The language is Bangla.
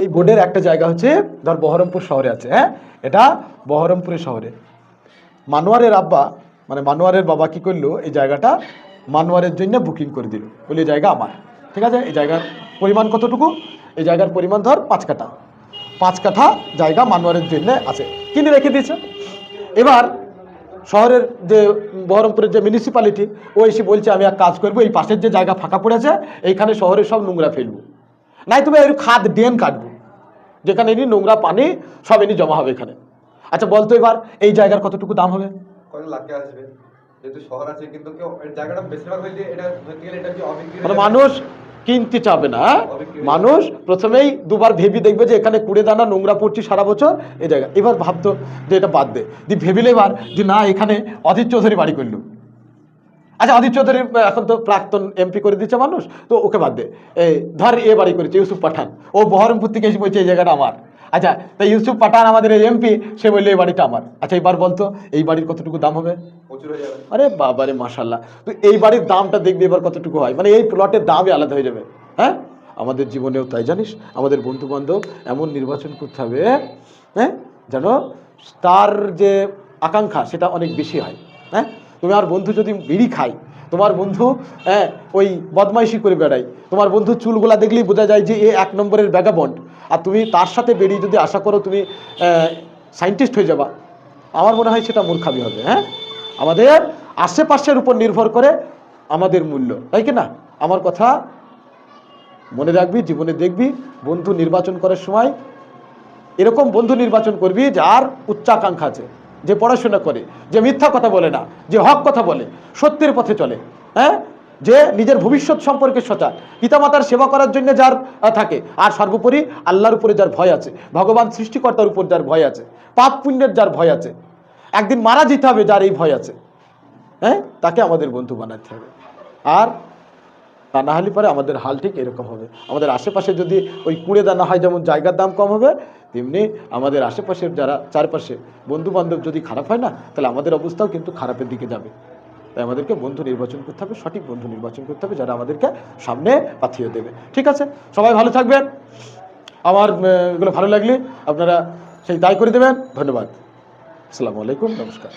এই বোর্ডের একটা জায়গা হচ্ছে ধর বহরমপুর শহরে আছে, হ্যাঁ, এটা বহরমপুরের শহরে। মানোয়ারের আব্বা মানে মানোয়ারের বাবা কি করলো, এই জায়গাটা মানোয়ারের জন্য বুকিং করে দিল, বলে এই জায়গা আমার। ঠিক আছে, এই জায়গার পরিমাণ কতটুকু? এই জায়গার পরিমাণ ধর 5 কাঠা, 5 কাঠা জায়গা মানোয়ারের জন্য আছে, কিনে রেখে দিয়েছে। এবার শহরের যে বহরমপুরের যে মিউনিসিপ্যালিটি, ও এসে বলছে আমি এক কাজ করবো, এই পাশের যে জায়গা ফাঁকা পড়েছে এইখানে শহরের সব নোংরা ফেলবো, নাই তুমি এর খাদ ড্রেন কাটবো, যেখানে এনি নোংরা পানি সব এনি জমা হবে এখানে। আচ্ছা বলতো এবার এই জায়গার কতটুকু দাম হবে? কত লাখ টাকা আসবে? যেহেতু শহর আছে, কিন্তু কেউ এই জায়গাটা বেশিরভাগ হইলে এটা ধরতে গেলে এটা কি অবিক্রি মানে মানুষ কিনতে চাবে না, মানুষ প্রথমেই দুবার ভেবে দেখবে যে এখানে কুড়েদানা নোংরা পড়ছি সারা বছর এই জায়গা। এবার ভাবতো যে এটা বাদ দে, দিয়ে ভেবিলে এবার যে না এখানে অধীর চৌধুরী বাড়ি করলো। আচ্ছা অধীর চৌধুরী এখন তো প্রাক্তন এমপি করে দিচ্ছে মানুষ, তো ওকে বাদ দে, এই ধর এ বাড়ি করেছে ইউসুফ পাঠান, ও বহরমপুর থেকে এসে বলছে এই জায়গাটা আমার। আচ্ছা তাই ইউসুফ পাঠান আমাদের এই এমপি, সে বললো এই বাড়িটা আমার। আচ্ছা এবার বলতো এই বাড়ির কতটুকু দাম হবে? প্রচুর হয়ে যাবে। আরে বাবারে মাশাল্লাহ, তো এই বাড়ির দামটা দেখবি এবার কতটুকু হয়, মানে এই প্লটের দামই আলাদা হয়ে যাবে। হ্যাঁ, আমাদের জীবনেও তাই, জানিস আমাদের বন্ধু বান্ধব এমন নির্বাচন করতে হবে, হ্যাঁ, যেন তার যে আকাঙ্ক্ষা সেটা অনেক বেশি হয়। হ্যাঁ, তুমি আর বন্ধু যদি বিড়ি খায়, তোমার বন্ধু হ্যাঁ ওই বদমাইশি করে বেড়ায়, তোমার বন্ধু চুলগুলা দেখলেই বোঝা যায় যে এ 1 নম্বরের ব্যাগাবন্ড, আর তুমি তার সাথে বেরিয়ে যদি আশা করো তুমি সায়েন্টিস্ট হয়ে যাবা, আমার মনে হয় সেটা মূর্খামি হবে। হ্যাঁ, আমাদের আশেপাশের উপর নির্ভর করে আমাদের মূল্য, তাই কি না? আমার কথা মনে রাখবি, জীবনে দেখবি বন্ধু নির্বাচন করার সময় এরকম বন্ধু নির্বাচন করবি যার উচ্চাকাঙ্ক্ষা আছে, যে পড়াশোনা করে, যে মিথ্যা কথা বলে না, যে হক কথা বলে, সত্যের পথে চলে, হ্যাঁ, যে নিজের ভবিষ্যৎ সম্পর্কে সচেতন, পিতামাতার সেবা করার জন্য যার থাকে, আর সর্বোপরি আল্লাহর উপরে যার ভয় আছে, ভগবান সৃষ্টিকর্তার উপর যার ভয় আছে, পাপ পুণ্যের যার ভয় আছে, একদিন মারা যেতে হবে যার এই ভয় আছে, হ্যাঁ, তাকে আমাদের বন্ধু বানাতে হবে। আর তা না হলে পরে আমাদের হাল ঠিক এরকম হবে। আমাদের আশেপাশে যদি ওই কুড়েদানা হয়, যেমন জায়গার দাম কম হবে, তেমনি আমাদের আশেপাশের যারা চারপাশে বন্ধু বান্ধব যদি খারাপ হয় না, তাহলে আমাদের অবস্থাও কিন্তু খারাপের দিকে যাবে। তাই আমাদেরকে বন্ধু নির্বাচন করতে হবে, সঠিক বন্ধু নির্বাচন করতে হবে, যারা আমাদেরকে সামনে পাঠিয়ে দেবে। ঠিক আছে, সবাই ভালো থাকবেন। আমার এগুলো ভালো লাগলে আপনারা সেই তাই করে দেবেন। ধন্যবাদ। আসসালামু আলাইকুম, নমস্কার।